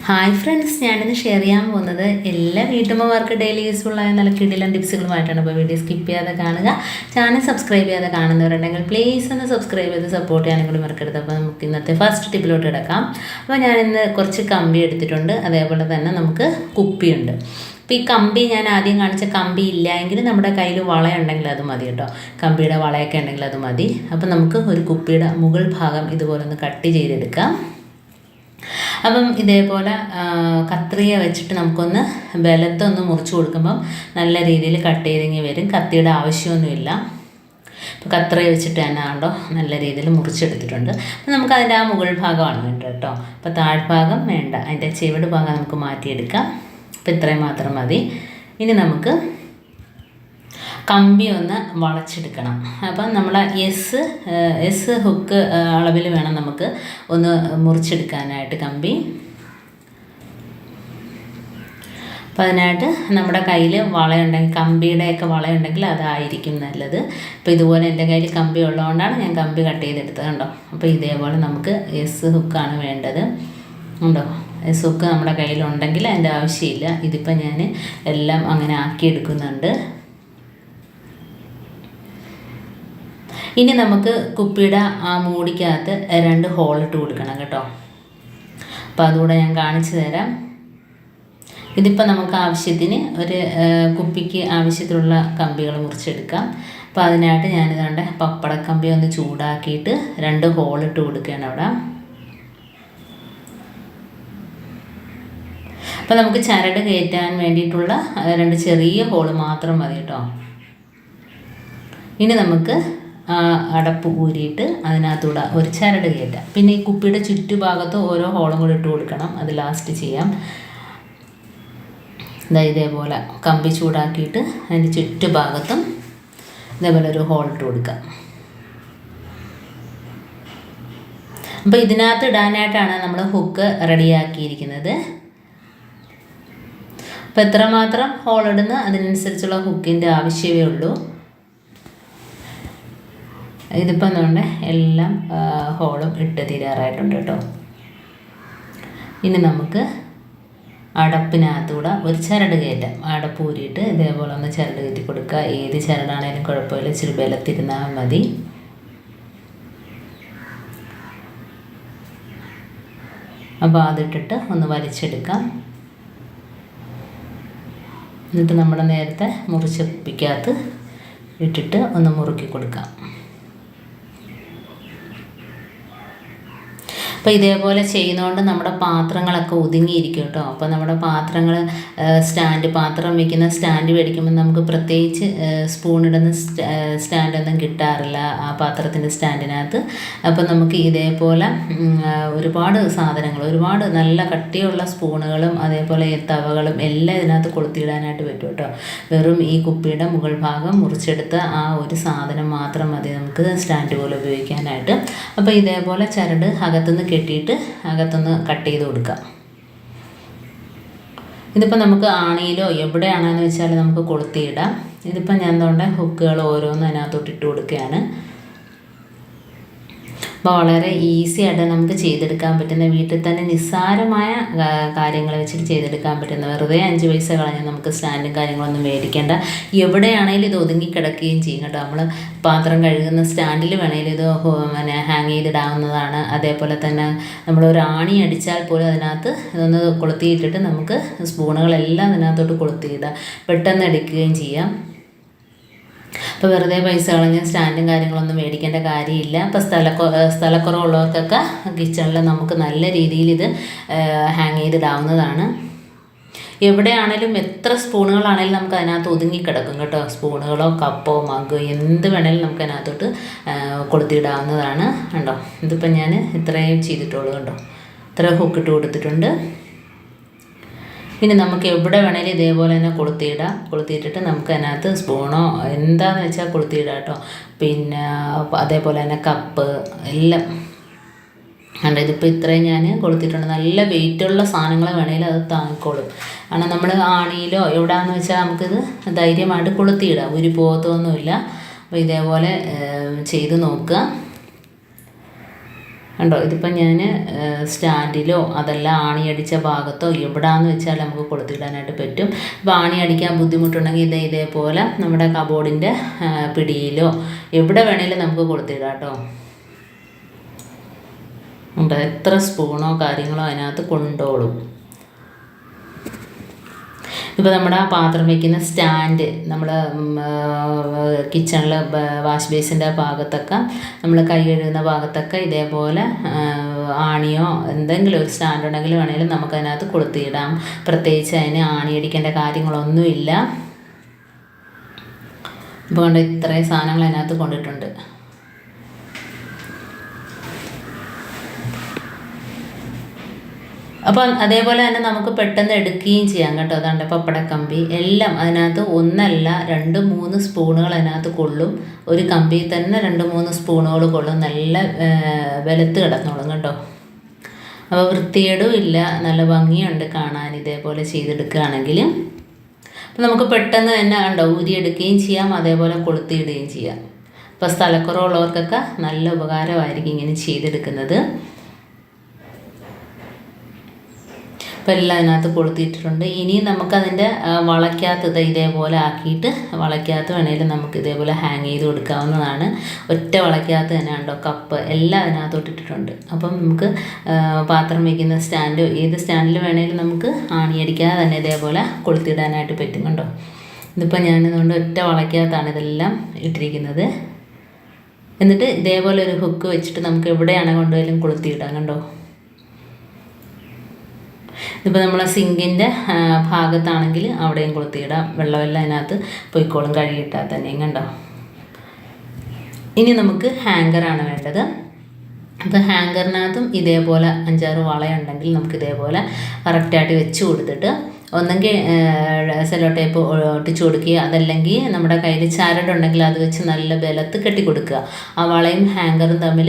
Hi friends, ഞാനിന്ന് share ചെയ്യാൻ പോകുന്നത് എല്ലാ വീട്ടമ്മമാർക്ക് ഡെയിലി യൂസ്ഫുള്ളായ നല്ല കിടിലൻ ടിപ്സുകളുമായിട്ടാണ്. അപ്പോൾ വീഡിയോ സ്കിപ്പ് ചെയ്യാതെ കാണുക. ചാനൽ സബ്സ്ക്രൈബ് ചെയ്യാതെ കാണുന്നവരുണ്ടെങ്കിൽ പ്ലീസ് ഒന്ന് സബ്സ്ക്രൈബ് ചെയ്ത് സപ്പോർട്ട് ചെയ്യാനും കൂടി മറക്കരുത്. അപ്പോൾ നമുക്ക് ഇന്നത്തെ ഫസ്റ്റ് ടിപ്പിലോട്ട് കിടക്കാം. അപ്പോൾ ഞാനിന്ന് കുറച്ച് കമ്പി എടുത്തിട്ടുണ്ട്, അതേപോലെ തന്നെ നമുക്ക് കുപ്പിയുണ്ട്. അപ്പോൾ ഈ കമ്പി ഞാൻ ആദ്യം കാണിച്ച കമ്പി ഇല്ല എങ്കിൽ നമ്മുടെ കയ്യിൽ വളയുണ്ടെങ്കിൽ അത് മതി കേട്ടോ. കമ്പിയുടെ വളയൊക്കെ ഉണ്ടെങ്കിൽ അത് മതി. അപ്പോൾ നമുക്ക് ഒരു കുപ്പിയുടെ മുകൾ ഭാഗം ഇതുപോലെ ഒന്ന് കട്ട് ചെയ്തെടുക്കാം. അപ്പം ഇതേപോലെ കത്രിക വെച്ചിട്ട് നമുക്കൊന്ന് ബലത്തൊന്ന് മുറിച്ച് കൊടുക്കുമ്പം നല്ല രീതിയിൽ കട്ട് ചെയ്തെങ്കിൽ വരും. കത്തിയുടെ ആവശ്യമൊന്നുമില്ല. ഇപ്പോൾ കത്രിക വെച്ചിട്ട് തന്നെ കണ്ടോ നല്ല രീതിയിൽ മുറിച്ചെടുത്തിട്ടുണ്ട്. അപ്പം നമുക്ക് അതിൻ്റെ ആ മുകൾ ഭാഗമാണ് വേണ്ടത് കേട്ടോ. അപ്പോൾ താഴ്ഭാഗം വേണ്ട, അതിൻ്റെ ചെവിട് ഭാഗം നമുക്ക് മാറ്റിയെടുക്കാം. അപ്പോൾ ഇത്രയും മാത്രം മതി. ഇനി നമുക്ക് കമ്പി ഒന്ന് വളച്ചെടുക്കണം. അപ്പം നമ്മൾ എസ് ഹുക്ക് അളവിൽ വേണം നമുക്ക് ഒന്ന് മുറിച്ചെടുക്കാനായിട്ട് കമ്പി. അപ്പം അതിനായിട്ട് നമ്മുടെ കയ്യിൽ വളയുണ്ടെങ്കിൽ, കമ്പിയുടെയൊക്കെ വളയുണ്ടെങ്കിൽ അതായിരിക്കും നല്ലത്. അപ്പോൾ ഇതുപോലെ എൻ്റെ കയ്യിൽ കമ്പി ഉള്ളതുകൊണ്ടാണ് ഞാൻ കമ്പി കട്ട് ചെയ്തെടുത്തത് കണ്ടോ. അപ്പോൾ ഇതേപോലെ നമുക്ക് എസ് ഹുക്കാണ് വേണ്ടത് ഉണ്ടോ. എസ് ഹുക്ക് നമ്മുടെ കയ്യിലുണ്ടെങ്കിൽ അതിൻ്റെ ആവശ്യമില്ല. ഇതിപ്പോൾ ഞാൻ എല്ലാം അങ്ങനെ ആക്കിയെടുക്കുന്നുണ്ട്. ഇനി നമുക്ക് കുപ്പിയുടെ ആ മൂടിക്കകത്ത് 2 ഹോൾ ഇട്ട് കൊടുക്കണം കേട്ടോ. അപ്പോൾ അതുകൂടെ ഞാൻ കാണിച്ചു തരാം. ഇതിപ്പോൾ നമുക്ക് ആവശ്യത്തിന് ഒരു കുപ്പിക്ക് ആവശ്യത്തിലുള്ള കമ്പികൾ മുറിച്ചെടുക്കാം. അപ്പോൾ അതിനായിട്ട് ഞാനിതാണ്ട് പപ്പടക്കമ്പി ഒന്ന് ചൂടാക്കിയിട്ട് 2 ഹോൾ ഇട്ട് കൊടുക്കുകയാണ് അവിടെ. അപ്പോൾ നമുക്ക് ചരട് കയറ്റാൻ വേണ്ടിയിട്ടുള്ള 2 ചെറിയ ഹോൾ മാത്രം മതി കേട്ടോ. ഇനി നമുക്ക് അടപ്പ് ഊരിയിട്ട് അതിനകത്തൂടെ ഒരു ചരട് കയറ്റാം. പിന്നെ ഈ കുപ്പിയുടെ ചുറ്റുഭാഗത്ത് ഓരോ ഹോളും കൂടി ഇട്ട് കൊടുക്കണം. അത് ലാസ്റ്റ് ചെയ്യാം. ഇതേപോലെ കമ്പി ചൂടാക്കിയിട്ട് അതിൻ്റെ ചുറ്റുഭാഗത്തും ഇതേപോലെ ഒരു ഹോൾ ഇട്ട് കൊടുക്കാം. അപ്പോൾ ഇതിനകത്ത് ഇടാനായിട്ടാണ് നമ്മൾ ഹുക്ക് റെഡിയാക്കിയിരിക്കുന്നത്. അപ്പോൾ എത്രമാത്രം ഹോൾ ഇടുന്ന അതിനനുസരിച്ചുള്ള ഹുക്കിൻ്റെ ആവശ്യമേ ഉള്ളൂ. ഇതിപ്പം എന്തുകൊണ്ട് എല്ലാം ഹോളും ഇട്ട് തീരാറായിട്ടുണ്ട് കേട്ടോ. ഇനി നമുക്ക് അടപ്പിനകത്തൂടെ ഒരു ചരട് കയറ്റാം. അടപ്പ് ഊരിയിട്ട് ഇതേപോലെ ഒന്ന് ചരട് കയറ്റി കൊടുക്കുക. ഏത് ചരടാണേലും കുഴപ്പമില്ല, ഇച്ചിരി ബലത്തിരുന്നാൽ മതി. അപ്പോൾ അതിട്ടിട്ട് ഒന്ന് വലിച്ചെടുക്കാം. എന്നിട്ട് നമ്മുടെ നേരത്തെ മുറിച്ച കുപ്പിക്കകത്ത് ഇട്ടിട്ട് ഒന്ന് മുറുക്കി കൊടുക്കാം. അപ്പോൾ ഇതേപോലെ ചെയ്യുന്നതുകൊണ്ട് നമ്മുടെ പാത്രങ്ങളൊക്കെ ഒതുങ്ങിയിരിക്കും കേട്ടോ. അപ്പോൾ നമ്മുടെ പാത്രങ്ങൾ പാത്രം വയ്ക്കുന്ന സ്റ്റാൻഡ് മേടിക്കുമ്പോൾ നമുക്ക് പ്രത്യേകിച്ച് സ്പൂണിടുന്ന സ്റ്റാൻഡൊന്നും കിട്ടാറില്ല ആ പാത്രത്തിൻ്റെ സ്റ്റാൻഡിനകത്ത്. അപ്പോൾ നമുക്ക് ഇതേപോലെ ഒരുപാട് സാധനങ്ങൾ, ഒരുപാട് നല്ല കട്ടിയുള്ള സ്പൂണുകളും അതേപോലെ തവകളും എല്ലാം ഇതിനകത്ത് കൊളുത്തിയിടാനായിട്ട് പറ്റും കേട്ടോ. വെറും ഈ കുപ്പിയുടെ മുകൾ ഭാഗം മുറിച്ചെടുത്ത ആ ഒരു സാധനം മാത്രം മതി നമുക്ക് സ്റ്റാൻഡ് പോലെ ഉപയോഗിക്കാനായിട്ട്. അപ്പോൾ ഇതേപോലെ ചരട് അകത്തുനിന്ന് കെട്ടിയിട്ട് അകത്തൊന്ന് കട്ട് ചെയ്ത് കൊടുക്കാം. ഇതിപ്പോൾ നമുക്ക് ആണിയിലോ എവിടെയാണെന്ന് വെച്ചാൽ നമുക്ക് കൊളുത്തിയിടാം. ഇതിപ്പോൾ ഞാൻ എന്തുകൊണ്ട് ഹുക്കുകൾ ഓരോന്നും അതിനകത്തോട്ട് ഇട്ട് കൊടുക്കുകയാണ്. അപ്പോൾ വളരെ ഈസി ആയിട്ട് നമുക്ക് ചെയ്തെടുക്കാൻ പറ്റുന്ന, വീട്ടിൽ തന്നെ നിസ്സാരമായ കാര്യങ്ങൾ വെച്ചിട്ട് ചെയ്തെടുക്കാൻ പറ്റുന്ന, വെറുതെ 5 പൈസ കളഞ്ഞ് നമുക്ക് സ്റ്റാൻഡും കാര്യങ്ങളൊന്നും മേടിക്കേണ്ട. എവിടെയാണെങ്കിലും ഇത് ഒതുങ്ങി കിടക്കുകയും ചെയ്യും കേട്ടോ. നമ്മൾ പാത്രം കഴുകുന്ന സ്റ്റാൻഡിൽ വേണമെങ്കിൽ ഇത് ഹാങ് ചെയ്തിടാവുന്നതാണ്. അതേപോലെ തന്നെ നമ്മളൊരു ആണി അടിച്ചാൽ പോലും അതിനകത്ത് ഇതൊന്ന് കൊളുത്തിയിട്ടിട്ട് നമുക്ക് സ്പൂണുകളെല്ലാം അതിനകത്തോട്ട് കൊളുത്തിയിടാം. പെട്ടെന്ന് എടുക്കുകയും ചെയ്യാം. അപ്പോൾ വെറുതെ പൈസ കളഞ്ഞ് സ്റ്റാൻഡും കാര്യങ്ങളൊന്നും മേടിക്കേണ്ട കാര്യമില്ല. അപ്പോൾ സ്ഥലക്കുറവുള്ളവർക്കൊക്കെ കിച്ചണിൽ നമുക്ക് നല്ല രീതിയിൽ ഇത് ഹാങ് ചെയ്തിടാവുന്നതാണ്. എവിടെയാണേലും എത്ര സ്പൂണുകളാണേലും നമുക്ക് അതിനകത്ത് ഒതുങ്ങിക്കിടക്കും കേട്ടോ. സ്പൂണുകളോ കപ്പോ മഗ് എന്ത് വേണേലും നമുക്ക് അതിനകത്തോട്ട് കൊളുത്തിയിടാവുന്നതാണ് കണ്ടോ. ഇതിപ്പോൾ ഞാൻ ഇത്രയും ചെയ്തിട്ടുള്ളൂ കണ്ടോ. ഇത്ര ഹുക്കിട്ട് കൊടുത്തിട്ടുണ്ട്. പിന്നെ നമുക്ക് എവിടെ വേണേലും ഇതേപോലെ തന്നെ കൊളുത്തിയിട്ടിട്ട് നമുക്ക് അതിനകത്ത് സ്പൂണോ എന്താണെന്ന് വെച്ചാൽ കൊളുത്തിയിടാം കേട്ടോ. പിന്നെ അതേപോലെ തന്നെ കപ്പ് എല്ലാം കണ്ടോ. ഇതിപ്പോൾ ഇത്രയും ഞാൻ കൊളുത്തിയിട്ടുണ്ട്. നല്ല വെയിറ്റുള്ള സാധനങ്ങൾ വേണമെങ്കിൽ അത് താങ്ങിക്കോളും. കാരണം നമ്മൾ ആണിയിലോ എവിടെയാണെന്ന് വെച്ചാൽ നമുക്കിത് ധൈര്യമായിട്ട് കൊളുത്തിയിടാം. ഒരു പോകത്തൊന്നുമില്ല. അപ്പോൾ ഇതേപോലെ ചെയ്ത് നോക്കുക. കണ്ടോ, ഇതിപ്പോൾ ഞാൻ സ്റ്റാൻഡിലോ അതല്ല ആണിയടിച്ച ഭാഗത്തോ എവിടാന്ന് വെച്ചാൽ നമുക്ക് കൊളുത്തിടാനായിട്ട് പറ്റും. ഇപ്പോൾ ആണി അടിക്കാൻ ബുദ്ധിമുട്ടുണ്ടെങ്കിൽ ഇതേപോലെ നമ്മുടെ കബോർഡിൻ്റെ പിടിയിലോ എവിടെ വേണേലും നമുക്ക് കൊളുത്തിടാം കേട്ടോ. ഉണ്ട്, എത്ര സ്പൂണോ കാര്യങ്ങളോ അതിനകത്ത് കൊണ്ടോളും. ഇപ്പോൾ നമ്മുടെ പാത്രം വയ്ക്കുന്ന സ്റ്റാൻഡ് നമ്മൾ കിച്ചണിൽ വാഷ് ബേസിൻ്റെ ഭാഗത്തൊക്കെ നമ്മൾ കൈ കഴുകുന്ന ഭാഗത്തൊക്കെ ഇതേപോലെ ആണിയോ എന്തെങ്കിലും ഒരു സ്റ്റാൻഡ് ഉണ്ടെങ്കിൽ വേണമെങ്കിലും നമുക്കതിനകത്ത് കൊളുത്തിയിടാം. പ്രത്യേകിച്ച് അതിന് ആണി അടിക്കേണ്ട കാര്യങ്ങളൊന്നുമില്ല. ഇപ്പോൾ കൊണ്ട് ഇത്രയും സാധനങ്ങൾ അതിനകത്ത് കൊണ്ടിട്ടുണ്ട്. അപ്പം അതേപോലെ തന്നെ നമുക്ക് പെട്ടെന്ന് എടുക്കുകയും ചെയ്യാം കേട്ടോ. അതാണ്ട് പപ്പടക്കമ്പി എല്ലാം അതിനകത്ത് ഒന്നല്ല 2-3 സ്പൂണുകൾ അതിനകത്ത് കൊള്ളും. ഒരു കമ്പിയിൽ തന്നെ 2-3 സ്പൂണുകൾ കൊള്ളും. നല്ല വെളുത്ത് കിടന്നോളും കേട്ടോ. അപ്പോൾ വൃത്തികേടും ഇല്ല, നല്ല ഭംഗിയുണ്ട് കാണാൻ ഇതേപോലെ ചെയ്തെടുക്കുകയാണെങ്കിൽ. അപ്പം നമുക്ക് പെട്ടെന്ന് തന്നെ കണ്ടോ ഊരിയെടുക്കുകയും ചെയ്യാം, അതേപോലെ കൊളുത്തിയിടുകയും ചെയ്യാം. അപ്പോൾ സ്ഥലക്കുറവുള്ളവർക്കൊക്കെ നല്ല ഉപകാരമായിരിക്കും ഇങ്ങനെ ചെയ്തെടുക്കുന്നത്. അപ്പോൾ എല്ലാം അതിനകത്ത് കൊളുത്തിയിട്ടിട്ടുണ്ട്. ഇനി നമുക്കതിൻ്റെ വളയ്ക്കകത്ത് ഇതേപോലെ ആക്കിയിട്ട് വളയ്ക്കകത്ത് വേണമെങ്കിലും നമുക്ക് ഇതേപോലെ ഹാങ് ചെയ്ത് കൊടുക്കാവുന്നതാണ്. ഒറ്റ വളയ്ക്കകത്ത് തന്നെ ഉണ്ടോ കപ്പ് എല്ലാം അതിനകത്ത് ഇട്ടിട്ടുണ്ട്. അപ്പം നമുക്ക് പാത്രം വയ്ക്കുന്ന സ്റ്റാൻഡ് ഏത് സ്റ്റാൻഡിൽ വേണമെങ്കിലും നമുക്ക് ആണിയടിക്കാതെ തന്നെ ഇതേപോലെ കൊളുത്തിടാനായിട്ട് പറ്റും കണ്ടോ. ഇതിപ്പോൾ ഞാനിതുകൊണ്ട് ഒറ്റ വളയ്ക്കകത്താണ് ഇതെല്ലാം ഇട്ടിരിക്കുന്നത്. എന്നിട്ട് ഇതേപോലെ ഒരു ഹുക്ക് വെച്ചിട്ട് നമുക്ക് എവിടെയാണ് കൊണ്ടുപോയാലും കൊളുത്തിയിടാം കണ്ടോ. ഇതിപ്പോൾ നമ്മളെ സിങ്കിൻ്റെ ഭാഗത്താണെങ്കിൽ അവിടെയും കൊളുത്തിയിടാം. വെള്ളമെല്ലാം അതിനകത്ത് പൊയ്ക്കോളും കഴുകിയിട്ടാൽ തന്നെയും കണ്ടോ. ഇനി നമുക്ക് ഹാങ്കറാണ് വേണ്ടത്. അപ്പോൾ ഹാങ്കറിനകത്തും ഇതേപോലെ 5-6 വളയുണ്ടെങ്കിൽ നമുക്ക് ഇതേപോലെ കറക്റ്റായിട്ട് വെച്ച് കൊടുത്തിട്ട് ഒന്നെങ്കിൽ സെല്ലോ ടേപ്പ് ഒട്ടിച്ചു കൊടുക്കുക, അതല്ലെങ്കിൽ നമ്മുടെ കയ്യിൽ ചരടുണ്ടെങ്കിൽ അത് വെച്ച് നല്ല ബലത്ത് കെട്ടിക്കൊടുക്കുക. ആ വളയും ഹാങ്കറും തമ്മിൽ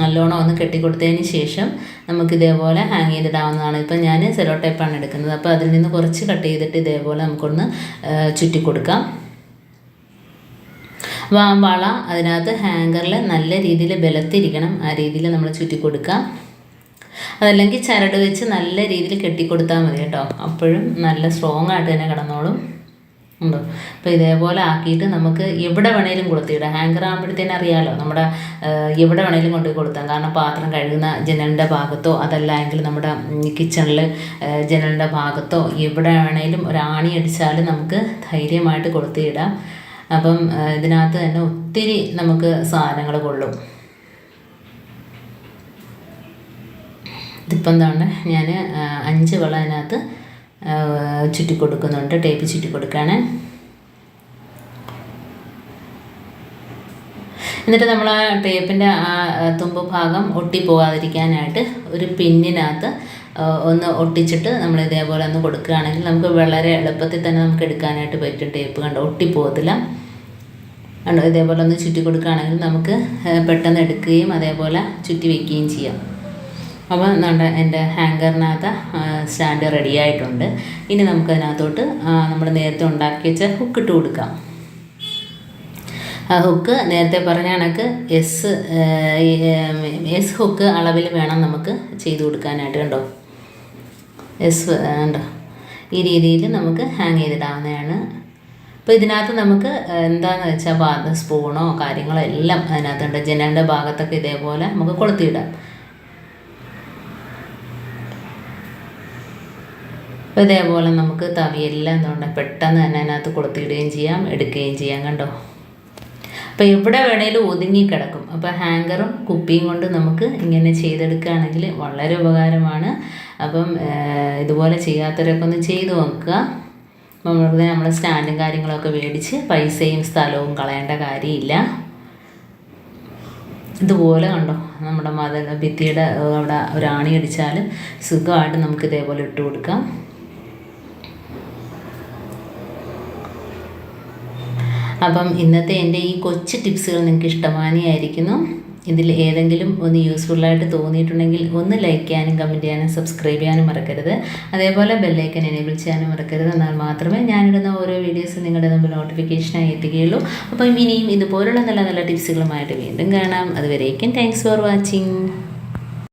നല്ലോണം ഒന്ന് കെട്ടിക്കൊടുത്തതിന് ശേഷം നമുക്കിതേപോലെ ഹാങ് ചെയ്തിടാവുന്നതാണ്. ഇപ്പം ഞാൻ സെല്ലോ ടേപ്പാണ് എടുക്കുന്നത്. അപ്പോൾ അതിൽ നിന്ന് കുറച്ച് കട്ട് ചെയ്തിട്ട് ഇതേപോലെ നമുക്കൊന്ന് ചുറ്റി കൊടുക്കാം. അപ്പോൾ ആ വള അതിനകത്ത് ഹാങ്കറിൽ നല്ല രീതിയിൽ ബലത്തിരിക്കണം, ആ രീതിയിൽ നമ്മൾ ചുറ്റി കൊടുക്കാം. അതല്ലെങ്കിൽ ചരട് വെച്ച് നല്ല രീതിയിൽ കെട്ടിക്കൊടുത്താൽ മതി കേട്ടോ. അപ്പോഴും നല്ല സ്ട്രോങ് ആയിട്ട് തന്നെ കിടന്നോളും ഉണ്ടോ. അപ്പോൾ ഇതേപോലെ ആക്കിയിട്ട് നമുക്ക് എവിടെ വേണേലും കൊളുത്തിയിടാം. ഹാങ്കർ ആകുമ്പോഴത്തേനും അറിയാമല്ലോ നമ്മുടെ എവിടെ വേണേലും കൊണ്ടുപോയി കൊളുത്താം. കാരണം പാത്രം കഴുകുന്ന ജനലിൻ്റെ ഭാഗത്തോ അതല്ല എങ്കിൽ നമ്മുടെ കിച്ചണിൽ ജനലിൻ്റെ ഭാഗത്തോ എവിടെ വേണേലും ഒരു ആണി അടിച്ചാൽ നമുക്ക് ധൈര്യമായിട്ട് കൊളുത്തിയിടാം. അപ്പം ഇതിനകത്ത് തന്നെ ഒത്തിരി നമുക്ക് സാധനങ്ങൾ കൊള്ളും. ഇതിപ്പം എന്താണ് ഞാൻ 5 വള അതിനകത്ത് ചുറ്റി കൊടുക്കുന്നുണ്ട്, ടേപ്പ് ചുറ്റി കൊടുക്കുകയാണ്. എന്നിട്ട് നമ്മൾ ആ ടേപ്പിൻ്റെ ആ തുമ്പ് ഭാഗം ഒട്ടിപ്പോകാതിരിക്കാനായിട്ട് ഒരു പിന്നിനകത്ത് ഒന്ന് ഒട്ടിച്ചിട്ട് നമ്മൾ ഇതേപോലെ ഒന്ന് കൊടുക്കുകയാണെങ്കിൽ നമുക്ക് വളരെ എളുപ്പത്തിൽ തന്നെ നമുക്ക് എടുക്കാനായിട്ട് പറ്റും. ടേപ്പ് കണ്ടോ ഒട്ടിപ്പോകത്തില്ല കണ്ടോ. ഇതേപോലെ ഒന്ന് ചുറ്റി കൊടുക്കുകയാണെങ്കിൽ നമുക്ക് പെട്ടെന്ന് എടുക്കുകയും അതേപോലെ ചുറ്റി വയ്ക്കുകയും ചെയ്യാം. അപ്പോൾ നമ്മുടെ എൻ്റെ ഹാങ്കറിനകത്ത് സ്റ്റാൻഡ് റെഡി ആയിട്ടുണ്ട്. ഇനി നമുക്കതിനകത്തോട്ട് നമ്മൾ നേരത്തെ ഉണ്ടാക്കി വെച്ച ഹുക്ക് ഇട്ട് കൊടുക്കാം. ആ ഹുക്ക് നേരത്തെ പറഞ്ഞ കണക്ക് എസ് ഹുക്ക് അളവിൽ വേണം നമുക്ക് ചെയ്ത് കൊടുക്കാനായിട്ട് കണ്ടോ. കണ്ടോ ഈ രീതിയിൽ നമുക്ക് ഹാങ് ചെയ്തിടാവുന്നതാണ്. അപ്പോൾ ഇതിനകത്ത് നമുക്ക് എന്താണെന്ന് വെച്ചാൽ സ്പൂണോ കാര്യങ്ങളോ എല്ലാം അതിനകത്തുണ്ട്. ജനലിൻ്റെ ഭാഗത്തൊക്കെ ഇതേപോലെ നമുക്ക് കൊളുത്തിയിടാം. അപ്പോൾ ഇതേപോലെ നമുക്ക് തവിയെല്ലാം എന്തുകൊണ്ട് പെട്ടെന്ന് തന്നെ അതിനകത്ത് കൊളുത്തിയിടുകയും ചെയ്യാം, എടുക്കുകയും ചെയ്യാം കണ്ടോ. അപ്പോൾ എവിടെ വേണേലും ഒതുങ്ങിക്കിടക്കും. അപ്പോൾ ഹാങ്കറും കുപ്പിയും കൊണ്ട് നമുക്ക് ഇങ്ങനെ ചെയ്തെടുക്കുകയാണെങ്കിൽ വളരെ ഉപകാരമാണ്. അപ്പം ഇതുപോലെ ചെയ്യാത്തവരൊക്കെ ഒന്ന് ചെയ്ത് നോക്കുക. വെറുതെ നമ്മൾ സ്റ്റാൻഡും കാര്യങ്ങളൊക്കെ മേടിച്ച് പൈസയും സ്ഥലവും കളയേണ്ട കാര്യമില്ല. ഇതുപോലെ കണ്ടോ നമ്മുടെ ഭിത്തിയുടെ അവിടെ ഒരു ആണി അടിച്ചാൽ സുഖമായിട്ട് നമുക്ക് ഇതേപോലെ ഇട്ട് കൊടുക്കാം. അപ്പം ഇന്നത്തെ എൻ്റെ ഈ കൊച്ചു ടിപ്സുകൾ നിങ്ങൾക്ക് ഇഷ്ടമായിരിക്കുന്നു. ഇതിൽ ഏതെങ്കിലും ഒന്ന് യൂസ്ഫുള്ളായിട്ട് തോന്നിയിട്ടുണ്ടെങ്കിൽ ഒന്ന് ലൈക്ക് ചെയ്യാനും കമൻറ്റ് ചെയ്യാനും സബ്സ്ക്രൈബ് ചെയ്യാനും മറക്കരുത്. അതേപോലെ ബെല്ലൈക്കൻ എനേബിൾ ചെയ്യാനും മറക്കരുത്. എന്നാൽ മാത്രമേ ഞാനിടുന്ന ഓരോ വീഡിയോസും നിങ്ങളുടെ മുമ്പിൽ നോട്ടിഫിക്കേഷനായി എത്തുകയുള്ളൂ. അപ്പം ഇനിയും ഇതുപോലുള്ള നല്ല നല്ല ടിപ്സുകളുമായിട്ട് വീണ്ടും കാണാം. അതുവരേക്കും താങ്ക്സ് ഫോർ വാച്ചിങ്.